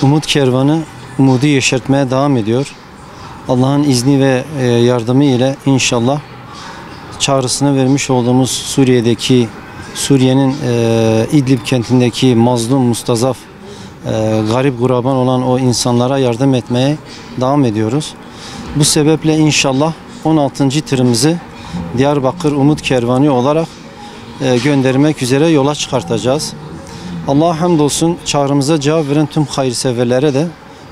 Umut Kervanı umudu yeşertmeye devam ediyor. Allah'ın izni ve yardımı ile inşallah çağrısını vermiş olduğumuz Suriye'nin İdlib kentindeki mazlum, mustazaf, garip guraban olan o insanlara yardım etmeye devam ediyoruz. Bu sebeple inşallah 16. tırımızı Diyarbakır Umut Kervanı olarak göndermek üzere yola çıkartacağız. Allah'a hamdolsun çağrımıza cevap veren tüm hayırseverlere de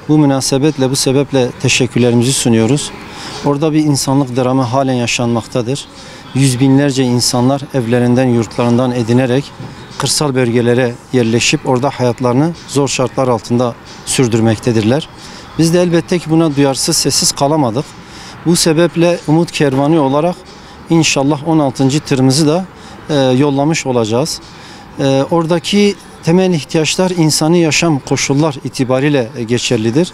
bu münasebetle, bu sebeple teşekkürlerimizi sunuyoruz. Orada bir insanlık dramı halen yaşanmaktadır. Yüz binlerce insanlar evlerinden, yurtlarından edinerek kırsal bölgelere yerleşip orada hayatlarını zor şartlar altında sürdürmektedirler. Biz de elbette ki buna duyarsız, sessiz kalamadık. Bu sebeple Umut Kervanı olarak inşallah 16. tırımızı da yollamış olacağız. Oradaki temel ihtiyaçlar insani yaşam koşullar itibariyle geçerlidir.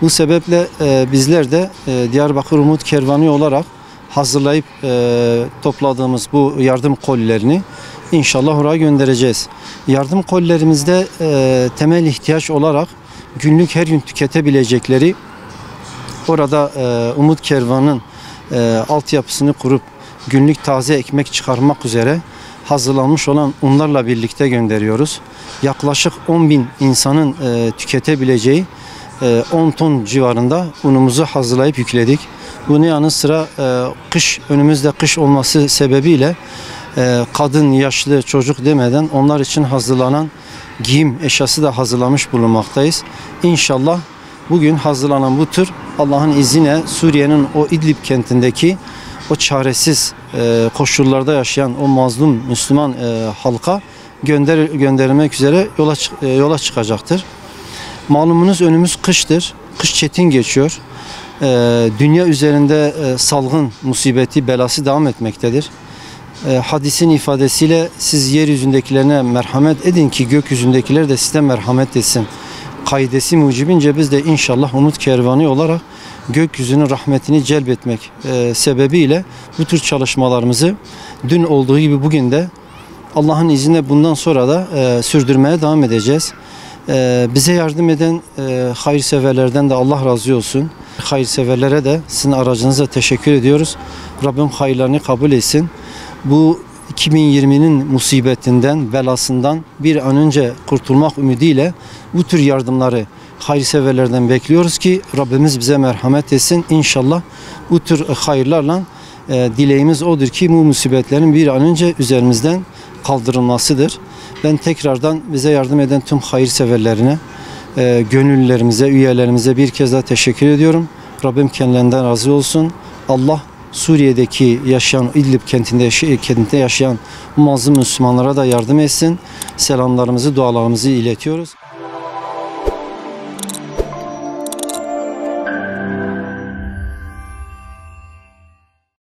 Bu sebeple bizler de Diyarbakır Umut Kervanı olarak hazırlayıp topladığımız bu yardım kolilerini inşallah oraya göndereceğiz. Yardım kolilerimizde temel ihtiyaç olarak günlük her gün tüketebilecekleri, orada Umut Kervanı'nın altyapısını kurup günlük taze ekmek çıkarmak üzere hazırlanmış olan unlarla birlikte gönderiyoruz. Yaklaşık 10.000 insanın tüketebileceği 10 ton civarında unumuzu hazırlayıp yükledik. Bunun yanı sıra önümüzde kış olması sebebiyle kadın, yaşlı, çocuk demeden onlar için hazırlanan giyim eşyası da hazırlamış bulunmaktayız. İnşallah bugün hazırlanan bu tür Allah'ın izniyle Suriye'nin o İdlib kentindeki o çaresiz koşullarda yaşayan o mazlum Müslüman halka gönderilmek üzere yola çıkacaktır. Malumunuz önümüz kıştır. Kış çetin geçiyor. Dünya üzerinde salgın musibeti, belası devam etmektedir. Hadisin ifadesiyle siz yeryüzündekilerine merhamet edin ki gökyüzündekiler de size merhamet etsin. Kaidesi mucibince biz de inşallah umut kervanı olarak gökyüzünün rahmetini celbetmek sebebiyle bu tür çalışmalarımızı dün olduğu gibi bugün de Allah'ın izniyle bundan sonra da sürdürmeye devam edeceğiz. Bize yardım eden hayırseverlerden de Allah razı olsun. Hayırseverlere de sizin aracınıza teşekkür ediyoruz. Rabbim hayırlarını kabul etsin. Bu 2020'nin musibetinden, belasından bir an önce kurtulmak ümidiyle bu tür yardımları hayırseverlerden bekliyoruz ki Rabbimiz bize merhamet etsin. İnşallah bu tür hayırlarla dileğimiz odur ki bu musibetlerin bir an önce üzerimizden kaldırılmasıdır. Ben tekrardan bize yardım eden tüm hayırseverlerine, gönüllülerimize, üyelerimize bir kez daha teşekkür ediyorum. Rabbim kendilerinden razı olsun. Allah Suriye'deki yaşayan, İdlib kentinde yaşayan mazlum Müslümanlara da yardım etsin. Selamlarımızı, dualarımızı iletiyoruz.